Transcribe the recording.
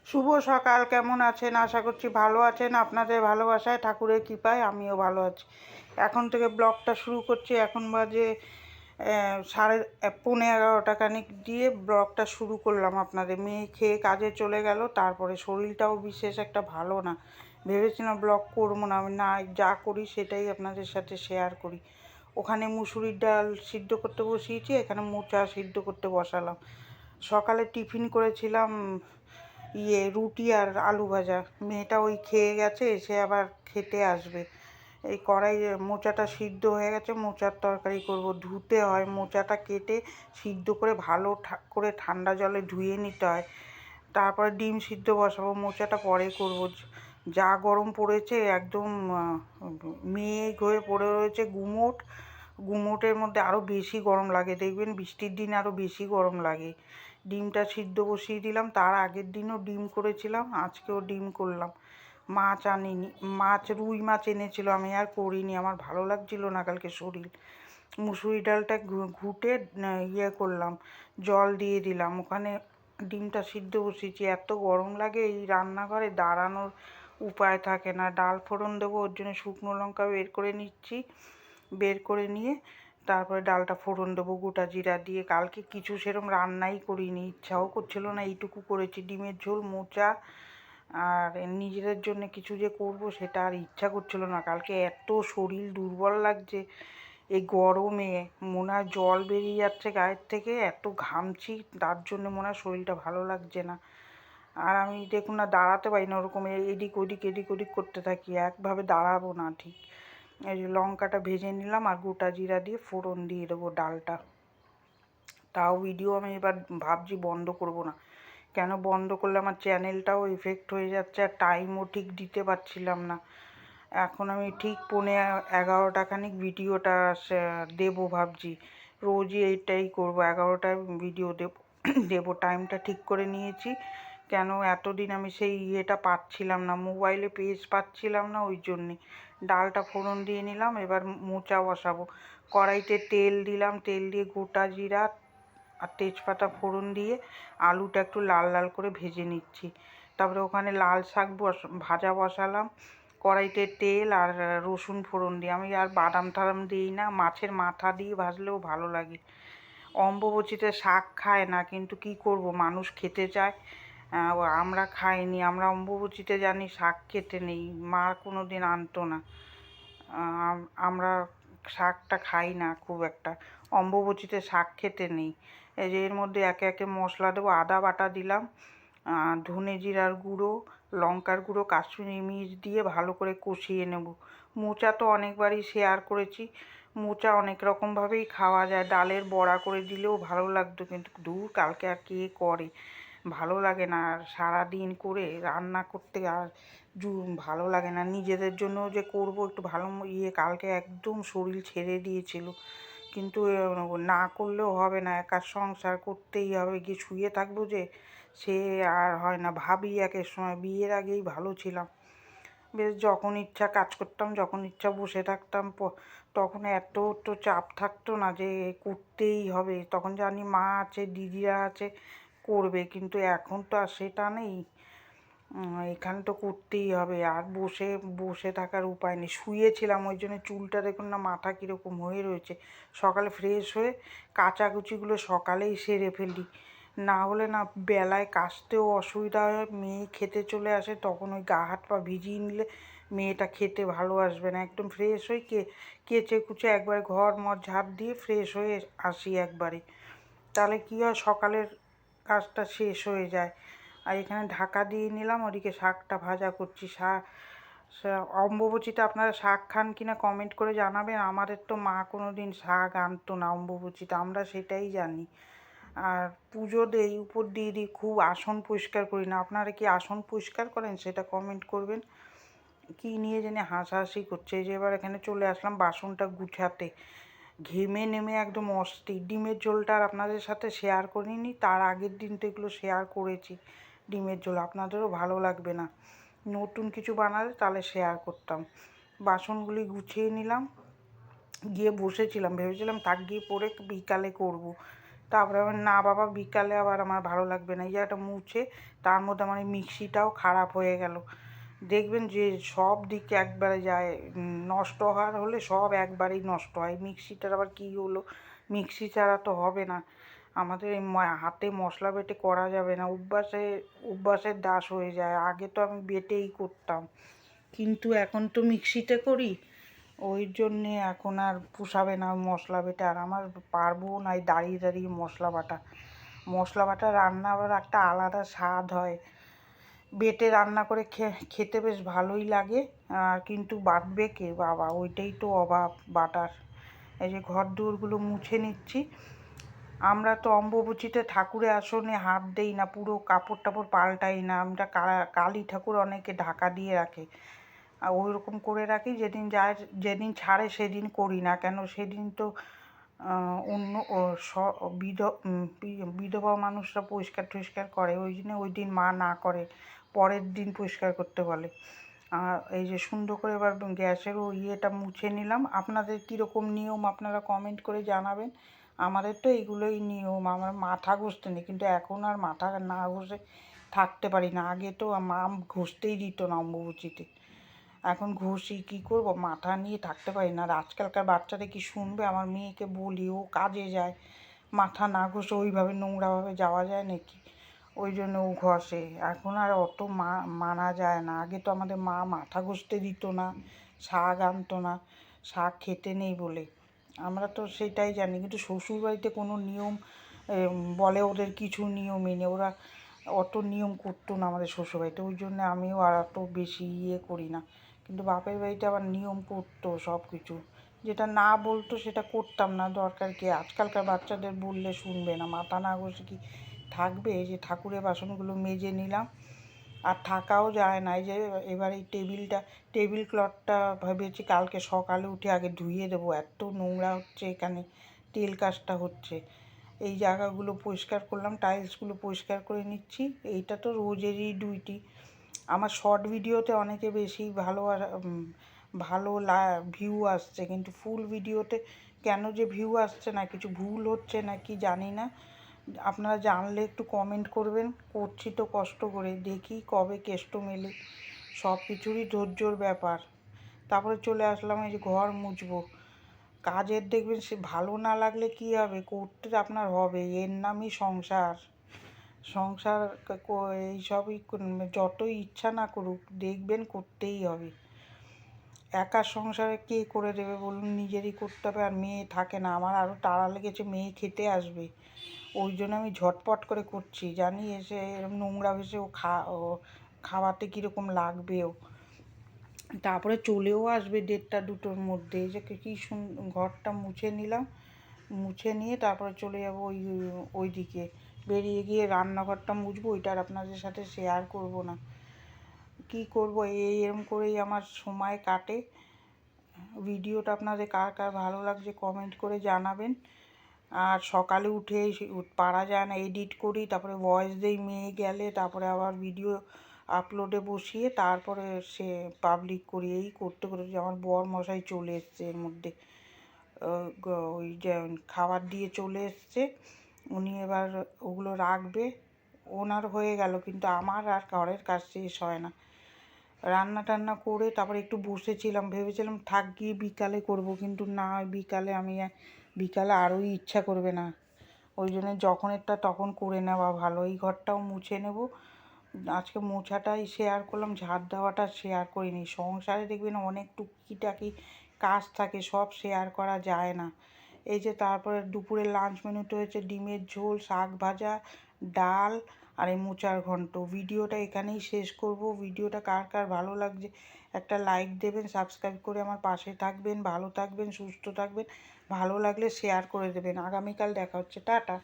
শুভ সকাল, কেমন আছেন? আশা করছি ভালো আছেন। আপনাদের ভালোবাসায়, ঠাকুরের কৃপায় আমিও ভালো আছি। এখন থেকে ব্লগটা শুরু করছি। এখন বাজে 11:30 খানিক দিয়ে ব্লগটা শুরু করলাম। আপনাদের মেয়ে খেয়ে কাজে চলে গেল, তারপরে শরীরটাও বিশেষ একটা ভালো না। ভেবেছিলাম ব্লগ করবো না, আমি না যা করি সেটাই আপনাদের সাথে শেয়ার করি। ওখানে মুসুরির ডাল সিদ্ধ করতে বসিয়েছি, এখানে মোচা সিদ্ধ করতে বসালাম। সকালে টিফিন করেছিলাম রুটি আর আলু ভাজা। মেয়েটা ওই খেয়ে গেছে, এসে আবার খেতে আসবে। এই কড়াই মোচাটা সিদ্ধ হয়ে গেছে, মোচার তরকারি করব। ধুতে হয়, মোচাটা কেটে সিদ্ধ করে ভালো করে ঠান্ডা জলে ধুয়ে নিতে হয়। তারপরে ডিম সিদ্ধ বসাবো, মোচাটা পরে করব। যা গরম পড়েছে, একদম মেঘ হয়ে পড়ে রয়েছে গুমোট। গুমোটের মধ্যে আরও বেশি গরম লাগে, দেখবেন বৃষ্টির দিনে আরও বেশি গরম লাগে। ডিমটা সিদ্ধ বসিয়ে দিলাম। তার আগের দিনও ডিম করেছিলাম, আজকেও ডিম করলাম। মাছ আনিনি, রুই মাছ এনেছিল, আমি আর করিনি, আমার ভালো লাগছিল না কালকে শরীর। মুসুরি ডালটা ঘুটে করলাম, জল দিয়ে দিলাম। ওখানে ডিমটা সিদ্ধ বসিয়েছি। এত গরম লাগে এই রান্নাঘরে, দাঁড়ানোর উপায় থাকে না। ডাল ফোড়ন দেবো, ওর জন্য শুকনো লঙ্কা বের করে নিচ্ছি। বের করে নিয়ে তারপরে ডালটা ফোড়ন দেবো গোটা জিরা দিয়ে। কালকে কিছু সেরকম রান্নাই করিনি, ইচ্ছাও করছিল না, এইটুকু করেছি। ডিমের ঝোল, মোচা, আর নিজেদের জন্য কিছু যে করব সেটা আর ইচ্ছা করছিল না। কালকে এত শরীর দুর্বল লাগছে, এই গরমে মনে হয় জল বেরিয়ে যাচ্ছে গায়ের থেকে, এত ঘামছি, তার জন্য মনে হয় শরীরটা ভালো লাগছে না। আর আমি দেখুন না, দাঁড়াতে পারি না, ওরকম এদিক ওদিক এদিক ওদিক করতে থাকি, একভাবে দাঁড়াবো না ঠিক। এই যে লঙ্কাটা ভেজে নিলাম আর গোটা জিরা দিয়ে ফোড়ন দিয়ে দেবো ডালটা। তাও ভিডিও আমি এবার ভাবছি বন্ধ করব না। কেন বন্ধ করলে আমার চ্যানেলটাও এফেক্ট হয়ে যাচ্ছে, আর টাইমও ঠিক দিতে পারছিলাম না। এখন আমি ঠিক 11:30 খানিক ভিডিওটা দেবো ভাবছি। রোজই এইটাই করবো, 11টায় ভিডিও দেবো। টাইমটা ঠিক করে নিয়েছি। কেন এতদিন আমি সেই পাচ্ছিলাম না, মোবাইলে পেজ পাচ্ছিলাম না, ওই জন্যে। ডালটা ফোড়ন দিয়ে নিলাম, এবার মোচা বসাবো। কড়াইতে তেল দিলাম, তেল দিয়ে গোটা জিরা আর তেজপাতা ফোড়ন দিয়ে আলুটা একটু লাল লাল করে ভেজে নিচ্ছি। তারপরে ওখানে লাল শাক ভাজা বসালাম। কড়াইতে তেল আর রসুন ফোড়ন দিয়ে, আমি আর বাদাম টাদাম দিই না, মাছের মাথা দিয়ে ভাজলেও ভালো লাগে। অম্বুবাচীতে শাক খায় না, কিন্তু কি করব, মানুষ খেতে চায়। আমরা খাইনি, আমরা অম্বুবাচীতে জানি শাক খেতে নেই, মা কোনো দিন আনতো না। আমরা শাকটা খাই না খুব একটা, অম্বুবাচীতে শাক খেতে নেই। এই যে এর মধ্যে একে একে মশলা দেবো। আদা বাটা দিলাম, ধনে জিরার গুঁড়ো, লঙ্কার গুঁড়ো, কাশ্মীরি মির্চ দিয়ে ভালো করে কষিয়ে নেব। মোচা তো অনেকবারই শেয়ার করেছি, মোচা অনেক রকমভাবেই খাওয়া যায়। ডালের বড়া করে দিলেও ভালো লাগতো, কিন্তু দূর কালকে আর কে করে, ভালো লাগে না। আর সারাদিন করে রান্না করতে আর ভালো লাগে না। নিজেদের জন্যও যে করব একটু ভালো কালকে একদম শরীর ছেড়ে দিয়েছিল, কিন্তু না করলেও হবে না, একার সংসার করতেই হবে। গিয়ে শুয়ে থাকবো যে, সে আর হয় না। ভাবি একের সময় বিয়ের আগেই ভালো ছিলাম, বেশ যখন ইচ্ছা কাজ করতাম, যখন ইচ্ছা বসে থাকতাম। তখন এত তো চাপ থাকতো না যে করতেই হবে, তখন জানি মা আছে, দিদিরা আছে, করবে। কিন্তু এখন তো আর সেটা নেই, এখানে তো করতেই হবে। আর বসে বসে থাকার উপায় নেই। শুয়েছিলাম, ওই জন্য চুলটা দেখুন না মাথা কীরকম হয়ে রয়েছে। সকালে ফ্রেশ হয়ে কাচাকুচিগুলো সকালেই সেরে ফেলি, না হলে না বেলায় কাচতেও অসুবিধা হয়। মেয়ে খেতে চলে আসে, তখন ওই গা হাত পা ভিজিয়ে নিলে মেয়েটা খেতে ভালো আসবে না। একদম ফ্রেশ হয়ে কেচে কুচে একবারে ঘর মর ঝাঁপ দিয়ে ফ্রেশ হয়ে আসি একবারে, তাহলে কী হয়, সকালের কাজটা শেষ হয়ে যায়। আর এখানে ঢাকা দিয়ে নিলাম, ওদিকে শাকটা ভাজা করছি। অম্বুবাচীতে আপনারা শাক খান কিনা কমেন্ট করে জানাবেন। আমাদের তো মা কোনো দিন শাক আনতো না অম্বুবাচীতে, আমরা সেটাই জানি। আর পুজো দেই, উপর দিয়ে দিই, খুব আসন পরিষ্কার করি না। আপনারা কি আসন পরিষ্কার করেন সেটা কমেন্ট করবেন। কী নিয়ে জানি হাসাহাসি করছে। এই যে এবার এখানে চলে আসলাম বাসনটা গুছাতে, ঘেমে নেমে একদম অস্থির। ডিমের ঝোলটা আর আপনাদের সাথে শেয়ার করিনি, তার আগের দিন তো এগুলো শেয়ার করেছি। ডিমের ঝোল আপনাদেরও ভালো লাগবে না, নতুন কিছু বানালে তাহলে শেয়ার করতাম। বাসনগুলি গুছিয়ে নিলাম, গিয়ে বসেছিলাম, ভেবেছিলাম থাক গিয়ে পরে বিকালে করব, তারপরে আমার না বাবা বিকালে আবার আমার ভালো লাগবে না, এই জায়গাটা মুছে তার মধ্যে আমার এই মিক্সিটাও খারাপ হয়ে গেল। দেখবেন যে সব দিকে একবারে যায়, নষ্ট হওয়ার হলে সব একবারেই নষ্ট হয়। মিক্সিটার আবার কী হলো, মিক্সি ছাড়া তো হবে না, আমাদের এই হাতে মশলা বেটে করা যাবে না, অভ্যাসের দাস হয়ে যায়। আগে তো আমি বেটেই করতাম, কিন্তু এখন তো মিক্সিতে করি, ওই জন্যে এখন আর পোষাবে না মশলা বেটে। আর আমার পারবো না এই দাঁড়িয়ে দাঁড়িয়ে মশলা বাটা রান্না আবার একটা আলাদা স্বাদ হয়। বেটে রান্না করে খেতে বেশ ভালোই লাগে, আর কিন্তু বাটবে কে বাবা, ওইটাই তো অভাব বাটার। এই যে ঘর দুয়ারগুলো মুছে নিচ্ছি। আমরা তো অম্বুবাচীতে ঠাকুরের আসনে হাত দেই না, পুরো কাপড় টাপড় পাল্টাই না। আমরা কালী ঠাকুর অনেকে ঢাকা দিয়ে রাখে, আর ওই রকম করে রাখি। যেদিন ছাড়ে সেদিন করি না, কেন সেদিন তো অন্য বিধবা মানুষরা পরিষ্কার টরিষ্কার করে, ওই জন্য ওই দিন মা না করে, পরের দিন পরিষ্কার করতে বলে। আর এই যে সুন্দর করে এবার গ্যাসেরও ইয়েটা মুছে নিলাম। আপনাদের কীরকম নিয়ম আপনারা কমেন্ট করে জানাবেন। আমাদের তো এইগুলোই নিয়ম, আমার মাথা ঘষতে নেই, কিন্তু এখন আর মাথা না ঘষে থাকতে পারি না। আগে তো মা ঘষতেই দিত না অম্বুবাচীতে, এখন ঘষি, কী করব, মাথা নিয়ে থাকতে পারি না। আর আজকালকার বাচ্চারা কি শুনবে, আমার মেয়েকে বলি, ও কাজে যায়, মাথা না ঘষে ওইভাবে নোংরাভাবে যাওয়া যায় নাকি, ওই জন্য ও ঘষে। এখন আর অত মানা যায় না। আগে তো আমাদের মা মাথা ঘষতে দিত না, শাক আনতো না, শাক খেতে নেই বলে। আমরা তো সেটাই জানি, কিন্তু শ্বশুরবাড়িতে কোনো নিয়ম বলে ওদের কিছু নিয়ম মেনে, ওরা অত নিয়ম করতো না আমাদের শ্বশুরবাড়িতে, ওই জন্য আমিও আর অত বেশি করি না। কিন্তু বাপের বাড়িতে আবার নিয়ম করতো সব কিছু, যেটা না বলতো সেটা করতাম না, দরকার কি। আজকালকার বাচ্চাদের বললে শুনবে না, মাথা না ঘষে কি থাকবে। এই যে ঠাকুরের বাসনগুলো মেজে নিলাম, আর থাকাও যায় না। এই যে এবার এই টেবিল ক্লথটা ভেবেছি কালকে সকালে উঠে আগে ধুয়ে দেবো, এত নোংরা হচ্ছে এখানে, তেল কাজটা হচ্ছে। এই জায়গাগুলো পরিষ্কার করলাম, টাইলসগুলো পরিষ্কার করে নিচ্ছি। এইটা তো রোজেরই ডিউটি। আমার শর্ট ভিডিওতে অনেকে বেশি ভালো ভিউ আসছে, কিন্তু ফুল ভিডিওতে কেন যে ভিউ আসছে না, কিছু ভুল হচ্ছে না কি জানি না। আপনারা জানলে একটু কমেন্ট করবেন। করছি তো কষ্ট করে, দেখি কবে কেষ্ট মেলে, সব কিছুরই ধৈর্যর ব্যাপার। তারপরে চলে আসলাম এই যে ঘর মুছবো। কাজের দেখবেন সে ভালো না লাগলে কী হবে, করতে আপনার হবে, এর নামই সংসার। সংসার এইসবই যতই ইচ্ছা না করুক, দেখবেন করতেই হবে। একা সংসারে কে করে দেবে বলুন, নিজেরই করতে হবে। আর মেয়ে থাকে না, আমার আরও তাড়া লেগেছে, মেয়ে খেতে আসবে, ওই জন্য আমি ঝটপট করে করছি, জানি এসে এরকম নোংরা ভেসে ও খাওয়াতে কীরকম লাগবেও। তারপরে চলেও আসবে 1:30-2টোর মধ্যে। এই যে কী ঘরটা মুছে নিলাম, মুছে নিয়ে তারপরে চলে যাব ওই দিকে, বেরিয়ে গিয়ে রান্নাঘরটা মুছবো। ওইটা আর আপনাদের সাথে শেয়ার করব না, কি করব, এরম করেই আমার সময় কাটে। ভিডিওটা আপনাদের কার কার ভালো লাগছে কমেন্ট করে জানাবেন। আর সকালে উঠে পারা যায় না, এডিট করি, তারপরে ভয়েস দিই মেয়ে গেলে, তারপরে আবার ভিডিও আপলোডে বসিয়ে তারপরে সে পাবলিক করি। এই করতে করতে আমার বর মশাই চলে এসছে এর মধ্যে, ওই যে খাবার দিয়ে চলে এসছে, উনি এবার ওগুলো রাখবে। ওনার হয়ে গেল, কিন্তু আমার আর ঘরের কাজ শেষ হয় না। রান্না টান্না করে তারপরে একটু বসেছিলাম, ভেবেছিলাম থাক গিয়ে বিকালে করব, কিন্তু না, বিকালে আরোই ইচ্ছা করবে না, ওই জন্য যখনেরটা তখন করে নেওয়া ভালো। এই ঘরটাও মুছে নেব আজকে, মোছাটাই শেয়ার করলাম, ঝাড় দেওয়াটা শেয়ার করিনি। সংসারে দেখবেন অনেক টুকিটাকি কাজ থাকে, সব শেয়ার করা যায় না। এই যে তারপরে দুপুরের লাঞ্চ মেনুতে হয়েছে ডিমের ঝোল, শাক ভাজা, ডাল, আর এই মোচার ঘন্ট। ভিডিওটা এখানেই শেষ করব। ভিডিওটা কার কার ভালো লাগছে একটা লাইক দেবেন, সাবস্ক্রাইব করে আমার পাশে থাকবেন। ভালো থাকবেন, সুস্থ থাকবেন, ভালো লাগলে শেয়ার করে দেবেন। আগামীকাল দেখা হচ্ছে, টাটা।